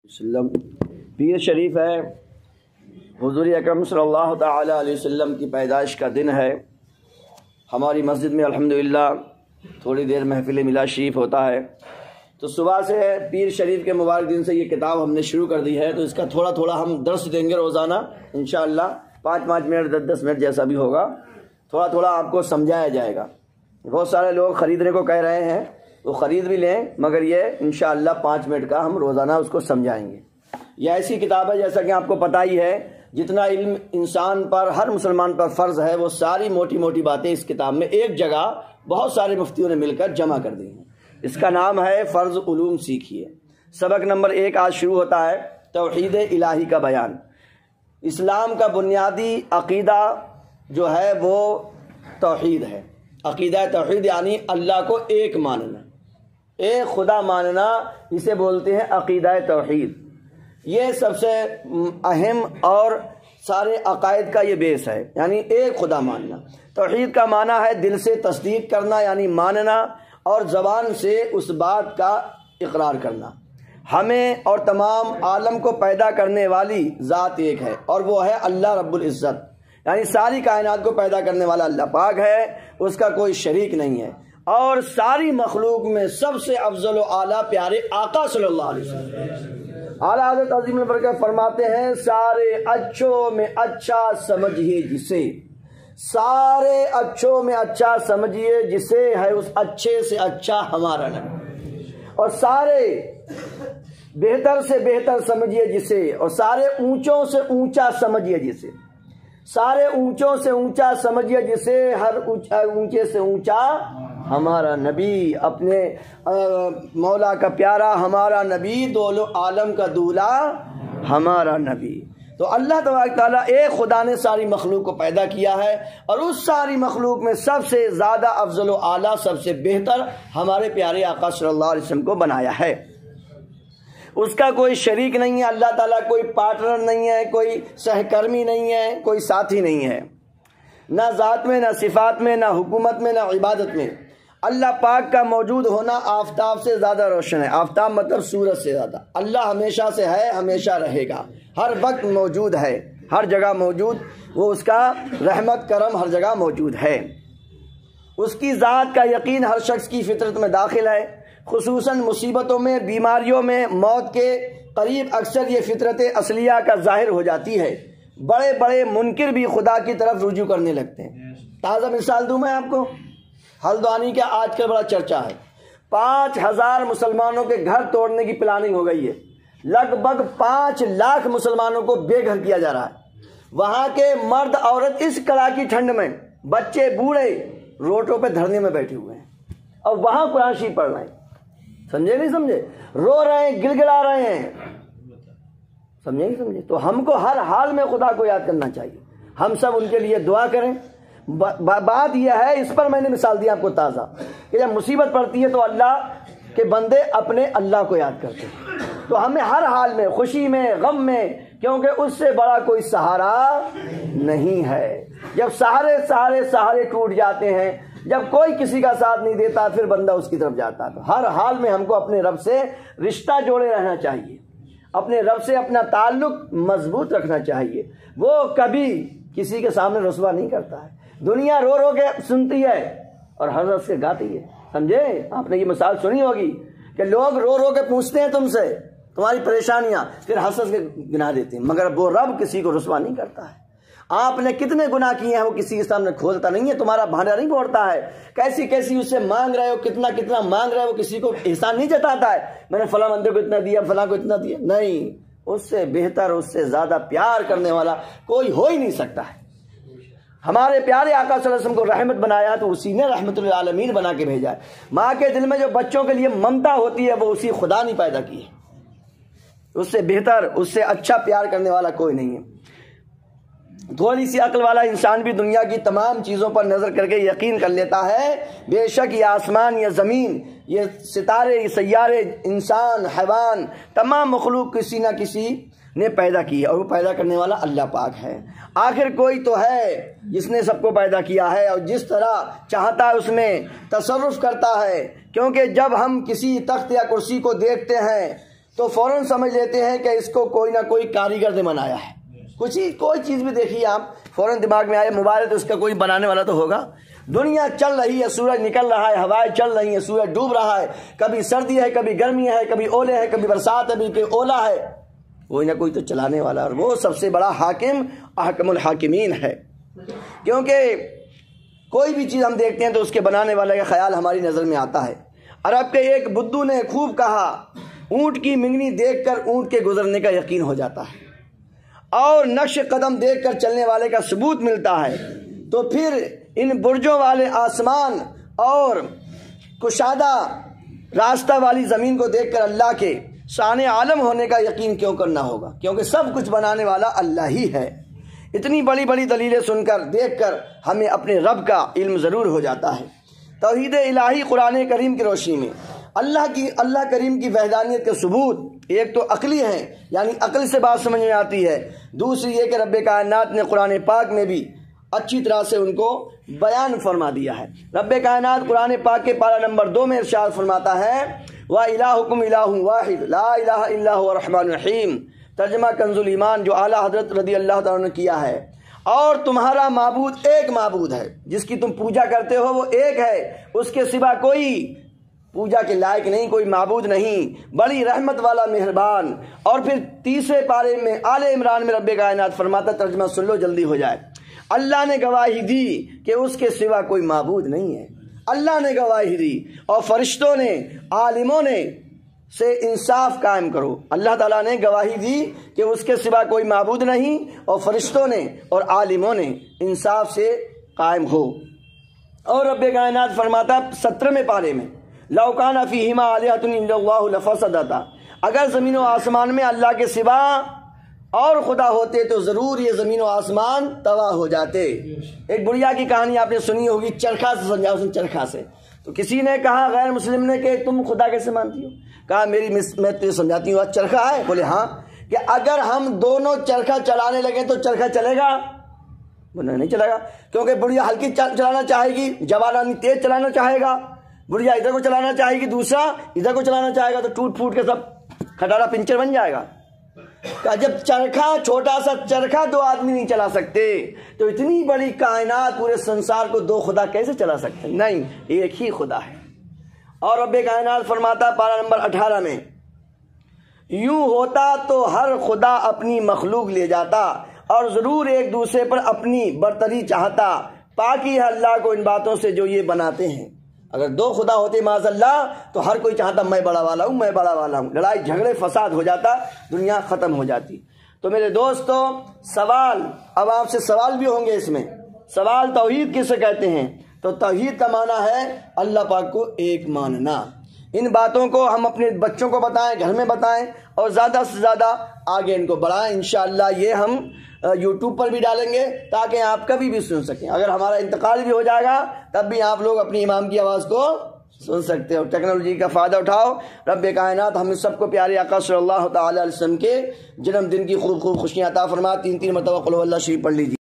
وسلم پیر شریف ہے، حضور اکرم صلی اللہ تعالی علیہ وسلم کی پیدائش کا دن ہے۔ ہماری مسجد میں الحمدللہ تھوڑی دیر محفل میلاد شریف ہوتا ہے، تو صبح سے پیر شریف کے مبارک دن سے یہ کتاب ہم نے شروع کر دی ہے، تو اس کا تھوڑا تھوڑا ہم درس دیں گے روزانہ انشاءاللہ، 5 منٹ 10 منٹ جیسا بھی ہوگا، تھوڑا تھوڑا آپ کو سمجھایا جائے گا۔ بہت سارے لوگ خریدنے کو کہہ رہے ہیں، وہ خرید بھی لیں، مگر یہ انشاءاللہ 5 منٹ کا ہم روزانہ اس کو سمجھائیں گے۔ یہ ایسی کتاب ہے جیسا کہ آپ کو پتہ ہی ہے، جتنا علم انسان پر، ہر مسلمان پر فرض ہے، وہ ساری موٹی موٹی باتیں اس کتاب میں ایک جگہ بہت سارے مفتیوں نے مل کر جمع کر دی ہیں۔ اس کا نام ہے فرض علوم سیکھیے۔ سبق نمبر 1 آج شروع ہوتا ہے، توحید الہی کا بیان۔ اسلام کا بنیادی عقیدہ جو ہے وہ توحید ہے۔ عقیدہ توحید یعنی اللہ کو ایک ماننا، ایک خدا ماننا، اسے بولتے ہیں عقیدہ توحید۔ یہ سب سے اہم اور سارے عقائد کا یہ بیس ہے، یعنی ایک خدا ماننا۔ توحید کا معنی ہے دل سے تصدیق کرنا یعنی ماننا، اور زبان سے اس بات کا اقرار کرنا۔ ہمیں اور تمام عالم کو پیدا کرنے والی ذات ایک ہے، اور وہ ہے اللہ رب العزت، یعنی ساری کائنات کو پیدا کرنے والا اللہ پاک ہے، اس کا کوئی شریک نہیں ہے۔ اور ساری مخلوق میں سب سے افضل و اعلیٰ پیارے آقا صلی اللہ علیہ وسلم، اعلیٰ حضرت عظیم البرکت فرماتے ہیں، سارے اچھوں میں اچھا سمجھیے جسے، سارے اچھوں میں اچھا سمجھیے جسے ہے اس اچھے سے اچھا ہمارا نبی، اور سارے بہتر سے بہتر سمجھیے جسے، اور سارے اونچوں سے اونچا سمجھیے جسے، سارے اونچوں سے اونچا سمجھیے جسے، ہر اونچے سے اونچا ہمارا نبی، اپنے مولا کا پیارا ہمارا نبی، دولو عالم کا دولا ہمارا نبی۔ تو اللہ تبارک تعالیٰ ایک خدا نے ساری مخلوق کو پیدا کیا ہے، اور اس ساری مخلوق میں سب سے زیادہ افضل و اعلیٰ، سب سے بہتر ہمارے پیارے آقا صلی اللہ علیہ وسلم کو بنایا ہے۔ اس کا کوئی شریک نہیں ہے، اللہ تعالیٰ کوئی پارٹنر نہیں ہے، کوئی سہکرمی نہیں ہے، کوئی ساتھی نہیں ہے، نہ ذات میں، نہ صفات میں، نہ حکومت میں، نہ عبادت میں۔ اللہ پاک کا موجود ہونا آفتاب سے زیادہ روشن ہے۔ آفتاب مطلب سورج سے زیادہ۔ اللہ ہمیشہ سے ہے، ہمیشہ رہے گا، ہر وقت موجود ہے، ہر جگہ موجود، وہ اس کا رحمت کرم ہر جگہ موجود ہے۔ اس کی ذات کا یقین ہر شخص کی فطرت میں داخل ہے، خصوصاً مصیبتوں میں، بیماریوں میں، موت کے قریب اکثر یہ فطرت اصلیہ کا ظاہر ہو جاتی ہے۔ بڑے بڑے منکر بھی خدا کی طرف رجوع کرنے لگتے ہیں۔ تازہ مثال دوں میں آپ کو، ہلدوانی کا آج کل بڑا چرچا ہے، 5000 مسلمانوں کے گھر توڑنے کی پلاننگ ہو گئی ہے، لگ بھگ 5 لاکھ مسلمانوں کو بے گھر کیا جا رہا ہے۔ وہاں کے مرد عورت اس کڑاکی ٹھنڈ میں، بچے بوڑھے روڈوں پہ دھرنے میں بیٹھے ہوئے ہیں، اور وہاں قرآن شریف پڑھ رہے ہیں۔ سمجھے نہیں سمجھے؟ رو رہے ہیں، گڑ گڑا رہے ہیں۔ سمجھے نہیں سمجھے؟ تو ہم کو ہر حال میں خدا کو یاد کرنا چاہیے، ہم سب ان کے لیے دعا کریں۔ بات یہ ہے، اس پر میں نے مثال دی آپ کو تازہ، کہ جب مصیبت پڑتی ہے تو اللہ کے بندے اپنے اللہ کو یاد کرتے ہیں۔ تو ہمیں ہر حال میں، خوشی میں، غم میں، کیونکہ اس سے بڑا کوئی سہارا نہیں ہے۔ جب سہارے ٹوٹ جاتے ہیں، جب کوئی کسی کا ساتھ نہیں دیتا، پھر بندہ اس کی طرف جاتا ہے۔ تو ہر حال میں ہم کو اپنے رب سے رشتہ جوڑے رہنا چاہیے، اپنے رب سے اپنا تعلق مضبوط رکھنا چاہیے۔ وہ کبھی کسی کے سامنے رسوا نہیں کرتا ہے۔ دنیا رو رو کے سنتی ہے اور حضرت سے گاتی ہے۔ سمجھے؟ آپ نے یہ مثال سنی ہوگی کہ لوگ رو رو کے پوچھتے ہیں تم سے تمہاری پریشانیاں، پھر حسرت کے گناہ دیتے ہیں، مگر وہ رب کسی کو رسوا نہیں کرتا ہے۔ آپ نے کتنے گناہ کیے ہیں وہ کسی کے سامنے کھولتا نہیں ہے، تمہارا بھانڈا نہیں بھوڑتا ہے۔ کیسی اس سے مانگ رہے ہو، کتنا مانگ رہے ہو، کسی کو احسان نہیں جتاتا ہے، میں نے فلاں بندے کو اتنا دیا، فلاں کو اتنا دیا، نہیں۔ اس سے بہتر، اس سے زیادہ پیار کرنے والا کوئی ہو ہی نہیں سکتا ہے۔ ہمارے پیارے آقا صلی اللہ علیہ وسلم کو رحمت بنایا تو اسی نے رحمت للعالمین بنا کے بھیجا ہے۔ ماں کے دل میں جو بچوں کے لیے ممتا ہوتی ہے، وہ اسی خدا نے پیدا کی ہے۔ اس سے بہتر، اس سے اچھا پیار کرنے والا کوئی نہیں ہے۔ تھوڑی سی عقل والا انسان بھی دنیا کی تمام چیزوں پر نظر کر کے یقین کر لیتا ہے، بے شک یہ آسمان، یہ زمین، یہ ستارے، یہ سیارے، انسان، حیوان، تمام مخلوق کسی نہ کسی نے پیدا کی ہے، اور وہ پیدا کرنے والا اللہ پاک ہے۔ آخر کوئی تو ہے جس نے سب کو پیدا کیا ہے، اور جس طرح چاہتا ہے اس میں تصرف کرتا ہے۔ کیونکہ جب ہم کسی تخت یا کرسی کو دیکھتے ہیں تو فوراً سمجھ لیتے ہیں کہ اس کو کوئی نہ کوئی کاریگر نے بنایا ہے. کوئی چیز بھی دیکھیے آپ، فوراً دماغ میں آئے موبائل تو اس کا کوئی بنانے والا تو ہوگا. دنیا چل رہی ہے، سورج نکل رہا ہے، ہوائیں چل رہی ہیں، سورج ڈوب رہا ہے، کبھی سردی ہے، کبھی گرمی ہے، کبھی اولے ہے، کبھی برسات ہے، کبھی اولا ہے. کوئی نہ کوئی تو چلانے والا، اور وہ سب سے بڑا حاکم احکم الحاکمین ہے. کیونکہ کوئی بھی چیز ہم دیکھتے ہیں تو اس کے بنانے والے کا خیال ہماری نظر میں آتا ہے. عرب کے ایک بدو نے خوب کہا، اونٹ کی منگنی دیکھ کر اونٹ کے گزرنے کا یقین ہو جاتا ہے، اور نقش قدم دیکھ کر چلنے والے کا ثبوت ملتا ہے. تو پھر ان برجوں والے آسمان اور کشادہ راستہ والی زمین کو دیکھ کر اللہ کے شان عالم ہونے کا یقین کیوں کرنا ہوگا؟ کیونکہ سب کچھ بنانے والا اللہ ہی ہے. اتنی بڑی بڑی دلیلیں سن کر دیکھ کر ہمیں اپنے رب کا علم ضرور ہو جاتا ہے. توحید الہی قرآن کریم کی روشنی میں اللہ کریم کی وحدانیت کے ثبوت ایک تو عقلی ہیں، یعنی عقل سے بات سمجھ میں آتی ہے. دوسری یہ کہ رب کائنات نے قرآن پاک میں بھی اچھی طرح سے ان کو بیان فرما دیا ہے. رب کائنات قرآن پاک کے پارہ نمبر 2 میں ارشاد فرماتا ہے، وَإِلَٰهُكُمْ إِلَٰهٌ وَاحِدٌ لَا إِلَٰهَ إِلَّا هُوَ الرَّحْمَٰنُ الرَّحِيمُ. ترجمہ کنز الایمان جو اعلیٰ حضرت رضی اللہ تعالیٰ نے کیا ہے. اور تمہارا معبود ایک معبود ہے، جس کی تم پوجا کرتے ہو وہ ایک ہے، اس کے سوا کوئی پوجا کے لائق نہیں، کوئی معبود نہیں، بڑی رحمت والا مہربان. اور پھر تیسرے پارے میں آل عمران میں رب کائنات فرماتا، ترجمہ سن لو جلدی ہو جائے، اللہ نے گواہی دی کہ اس کے سوا کوئی معبود نہیں ہے. اللہ نے گواہی دی، اور فرشتوں نے، عالموں نے سے انصاف قائم کرو. اللہ تعالیٰ نے گواہی دی کہ اس کے سوا کوئی معبود نہیں، اور فرشتوں نے اور عالموں نے انصاف سے قائم ہو. اور رب کائنات فرماتا 17ویں پارے میں، لَوْ كَانَ فِيهِمَا آلِهَةٌ إِلَّا اللَّهُ لَفَسَدَتَا. اگر زمین و آسمان میں اللہ کے سوا اور خدا ہوتے تو ضرور یہ زمین و آسمان تباہ ہو جاتے. ایک بڑھیا کی کہانی آپ نے سنی ہوگی، چرخا سے سمجھا، اس نے چرخا سے. تو کسی نے کہا غیر مسلم نے کہ تم خدا کیسے مانتی ہو؟ کہا میں تجھے سمجھاتی ہوں، چرخا ہے؟ بولے ہاں. کہ اگر ہم دونوں چرخا چلانے لگے تو چرخا چلے گا؟ بولے نہیں چلے گا، کیونکہ بڑھیا ہلکی چلانا چاہے گی، جوان آدمی تیز چلانا چاہے گا. بڑھیا ادھر کو چلانا چاہے گی، دوسرا ادھر کو چلانا چاہے گا، تو ٹوٹ پھوٹ کے سب کھٹارا پنچر بن جائے گا. کہ جب چرخا، چھوٹا سا چرخا 2 آدمی نہیں چلا سکتے، تو اتنی بڑی کائنات، پورے سنسار کو 2 خدا کیسے چلا سکتے؟ نہیں، ایک ہی خدا ہے. اور رب کائنات فرماتا پارہ نمبر 18 میں، یوں ہوتا تو ہر خدا اپنی مخلوق لے جاتا، اور ضرور ایک دوسرے پر اپنی برتری چاہتا. پاکی ہے اللہ کو ان باتوں سے جو یہ بناتے ہیں. اگر 2 خدا ہوتے معاذ اللہ تو ہر کوئی چاہتا میں بڑا والا ہوں، میں بڑا والا ہوں، لڑائی جھگڑے فساد ہو جاتا، دنیا ختم ہو جاتی. تو میرے دوستو، سوال اب آپ سے سوال بھی ہوں گے. اس میں سوال توحید کسے کہتے ہیں؟ تو توحید کا معنی ہے اللہ پاک کو ایک ماننا. ان باتوں کو ہم اپنے بچوں کو بتائیں، گھر میں بتائیں، اور زیادہ سے زیادہ آگے ان کو بڑھائیں. انشاءاللہ یہ ہم یوٹیوب پر بھی ڈالیں گے تاکہ آپ کبھی بھی سن سکیں. اگر ہمارا انتقال بھی ہو جائے گا تب بھی آپ لوگ اپنی امام کی آواز کو سن سکتے ہو. ٹیکنالوجی کا فائدہ اٹھاؤ. رب کائنات ہم سب کو پیارے آقا صلی اللہ تعالی علیہ وسلم کے جنم دن کی خوب خوشیاں عطا فرما. 3 مرتبہ قل هو اللہ شریف پڑھ لیجیے.